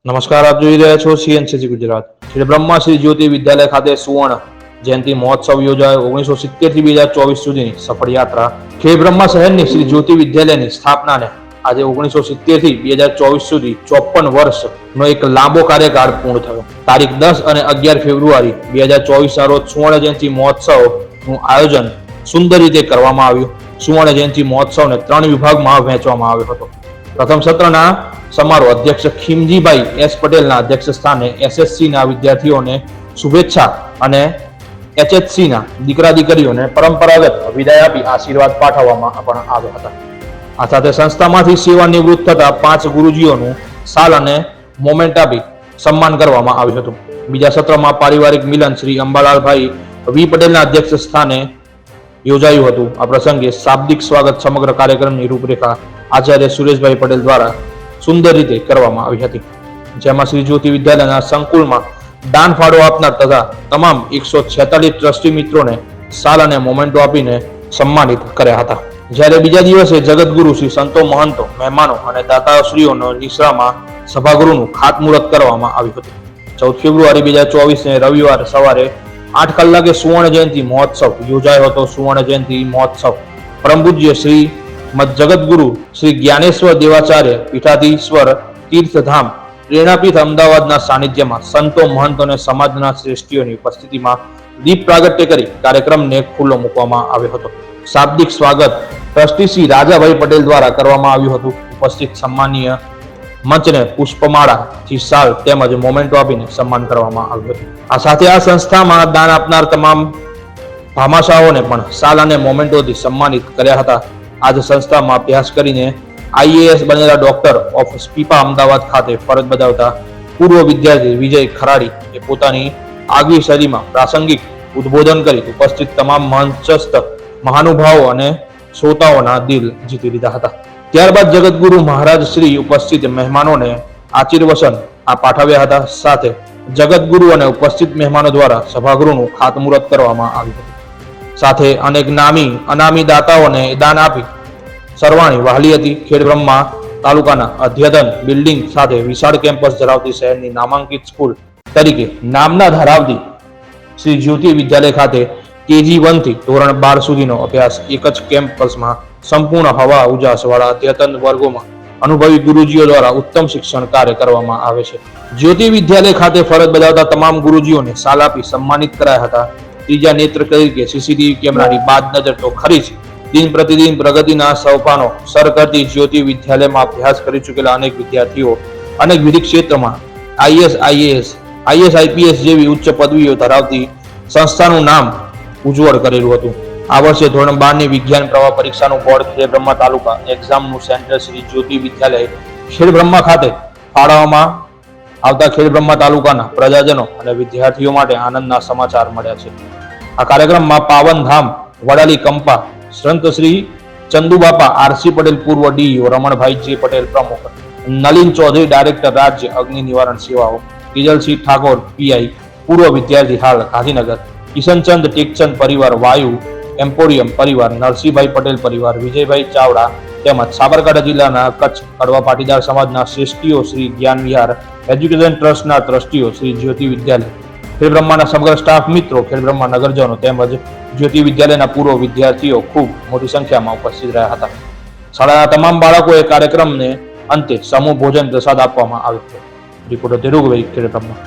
નમસ્કાર, આપ જોઈ રહ્યા છો સીએનસીસી ગુજરાત. શ્રી બ્રહ્મા શ્રી જ્યોતિ વિદ્યાલય ખાતે સુવર્ણ જયંતિ મહોત્સવ યોજાયો. 1970 થી 2024 સુધીની સફળ યાત્રા. ખેડ બ્રહ્મા શહેરની શ્રી જ્યોતિ વિદ્યાલયની સ્થાપનાને આજે 1970 થી 2024 સુધી 54 વર્ષનો એક લાંબો કાર્યકાળ પૂર્ણ થયો. તારીખ 10 અને 11 ફેબ્રુઆરી 2024 ના રોજ સુવર્ણ જયંતિ મહોત્સવનું આયોજન સુંદર રીતે કરવામાં આવ્યું. સુવર્ણ જયંતિ મહોત્સવને 3 વિભાગમાં વહેંચવામાં આવ્યો હતો. પ્રથમ સત્રના સમારોહ અધ્યક્ષ ખીમજીભાઈ એસ પટેલના અધ્યક્ષ સ્થાને એસએસસી ના વિદ્યાર્થીઓને શુભેચ્છા અને એચએચસી ના દીકરા દીકરીઓને પરંપરાગત વિદાય આપી આશીર્વાદ પાઠવવામાં પણ આવ્યા હતા. આ સાથે સંસ્થામાંથી સેવા નિવૃત્ત થતા 5 ગુરુજીઓનું શાલ અને મોમેન્ટ આપી સન્માન કરવામાં આવ્યું હતું. બીજા સત્રમાં પારિવારિક મિલન શ્રી અંબાલાલભાઈ વી પટેલના અધ્યક્ષ સ્થાને યોજાયું હતું. આ પ્રસંગે શાબ્દિક સ્વાગત સમગ્ર કાર્યક્રમની રૂપરેખા આચાર્ય સુરેશભાઈ પટેલ દ્વારા સુંદર રીતે કરવામાં આવી હતી. જેમાં શ્રી જ્યોતિ વિદ્યાલયના સંકુલમાં દાન ફાળો આપનાર તથા તમામ 146 ટ્રસ્ટી મિત્રોને શાલ અને મોમેન્ટો આપીને સન્માનિત કર્યા હતા. જ્યારે બીજા દિવસે જગતગુરુ શ્રી સંતો મહંતો મહેમાનો અને દાતાશ્રીઓનો નિશ્રામાં સભાગૃહનું ખાતમુહૂર્ત કરવામાં આવ્યું હતું. 14 ફેબ્રુઆરી 2024 ને રવિવાર સવારે 8 કલાકે સુવર્ણ જયંતિ મહોત્સવ યોજાયો હતો. સુવર્ણ જયંતિ મહોત્સવ પરમ પૂજ્ય શ્રી જગતગુરુ શ્રી જ્ઞાનેશ્વર દેવાચાર્ય પીઠાધીશ્વર તીર્થધામ પ્રેરણાપીઠ અમદાવાદના સાનિધ્યમાં સંતો મહંતો અને સમાજના શ્રેષ્ઠીઓની ઉપસ્થિતિમાં દીપ પ્રાગટ્ય કરી કાર્યક્રમને ખુલ્લો મૂકવામાં આવ્યો હતો. શાબ્દિક સ્વાગત ટ્રસ્ટી શ્રી રાજાભાઈ પટેલ દ્વારા કરવામાં આવ્યું હતું. ઉપસ્થિત સન્માનીય મંચને પુષ્પમાળાથી શાલ તેમજ મોમેન્ટો આપીને સન્માન કરવામાં આવ્યું હતું. આ સાથે આ સંસ્થામાં દાન આપનાર તમામ ભામાશાઓને પણ શાલ અને મોમેન્ટોથી સન્માનિત કર્યા હતા. આજ સંસ્થામાં અભ્યાસ કરીને આઈએએસ બનેલા ડોક્ટર ઓફ સ્પીપા અમદાવાદ ખાતે ફરજ બજાવતા પૂર્વ વિદ્યાર્થી વિજય ખરાડી એ પોતાની આગવી શૈલીમાં પ્રાસંગિક ઉદ્બોધન કરી ઉપસ્થિત તમામ મંચસ્થ મહાનુભાવો અને શ્રોતાઓના દિલ જીતી લીધા હતા. ત્યારબાદ જગતગુરુ મહારાજ શ્રી ઉપસ્થિત મહેમાનોને આશીર્વચન પાઠવ્યા હતા. સાથે જગતગુરુ અને ઉપસ્થિત મહેમાનો દ્વારા સભાગૃહનું ખાતમુહૂર્ત કરવામાં આવ્યું હતું. સાથે અનેક નામી અનામી દાતાઓને દાન આપી સરવાણી વહાલી હતી. ખેડ બ્રહ્મા તાલુકાના અદ્યતન બિલ્ડિંગ સાથે વિશાળ કેમ્પસ ધરાવતી શહેરની નામાંકિત સ્કૂલ તરીકે નામના ધરાવતી શ્રી જ્યોતિ વિદ્યાલય ખાતે KG 1 થી ધોરણ 12 સુધીનો અભ્યાસ એક જ કેમ્પસમાં સંપૂર્ણ હવા ઉજાસ વાળા અદ્યતન વર્ગોમાં અનુભવી ગુરુજીઓ દ્વારા ઉત્તમ શિક્ષણ કાર્ય કરવામાં આવે છે. જ્યોતિ વિદ્યાલય ખાતે ફરજ બજાવતા તમામ ગુરુજીઓને શાલ આપી સન્માનિત કરાયા હતા. ત્રીજા નેત્ર તરીકે સીસીટીવી કેમેરાની બાદ નજર તો ખરી જ દિન પ્રતિદિન પ્રગતિના સોપાનો સર કરતી જ્યોતિ વિદ્યાલયમાં અભ્યાસ કરી ચૂકેલા અનેક વિદ્યાર્થીઓ અનેક વિવિધ ક્ષેત્રમાં IAS, IAS, IPS જેવી ઉચ્ચ પદવીઓ ધરાવતી સંસ્થાનું નામ ઉજ્જવળ કરેલું હતું. આ વર્ષે ધોરણ 12 ની વિજ્ઞાન પ્રવાહ પરીક્ષાનું બોર્ડ ખેડ બ્રહ્મા તાલુકા એક્ઝામનું સેન્ટર શ્રી જ્યોતિ વિદ્યાલય ખેડ બ્રહ્મા ખાતે ફાળવવામાં આવતા ખેડ બ્રહ્મા તાલુકાના પ્રજાજનો અને વિદ્યાર્થીઓ માટે આનંદના સમાચાર મળ્યા છે. આ કાર્યક્રમમાં પાવનધામ વડાલી કંપા સંત શ્રી ચંદુબાપા RC પટેલ પૂર્વ DEO, રમણભાઈ J પટેલ પ્રમુખ, નલિન ચૌધરી ડાયરેક્ટર રાજ્ય અગ્નિ નિવારણ સેવાઓ, કિજલસિંહ ઠાકોર PI પૂર્વ વિદ્યાર્થી હાલ ગાંધીનગર, કિશનચંદ ટેકચંદ પરિવાર વાયુ એમ્પોરિયમ પરિવાર, નરસિંહભાઈ પટેલ પરિવાર, વિજયભાઈ ચાવડા તેમજ સાબરકાંઠા જિલ્લાના કચ્છ કડવા પાટીદાર સમાજના શ્રેષ્ઠીઓ શ્રી જ્ઞાન વિહાર એજ્યુકેશન ટ્રસ્ટના ટ્રસ્ટીઓ શ્રી જ્યોતિ વિદ્યાલય, ખેડ બ્રહ્માના સમગ્ર સ્ટાફ મિત્રો, ખેડ બ્રહ્મા નગરજનો તેમજ જ્યોતિ વિદ્યાલયના પૂર્વ વિદ્યાર્થીઓ ખૂબ મોટી સંખ્યામાં ઉપસ્થિત રહ્યા હતા. શાળાના તમામ બાળકોએ કાર્યક્રમને અંતે સમૂહ ભોજન પ્રસાદ આપવામાં આવ્યો હતો. રિપોર્ટર ધીરુભાઈ, ખેડ બ્રહ્મા.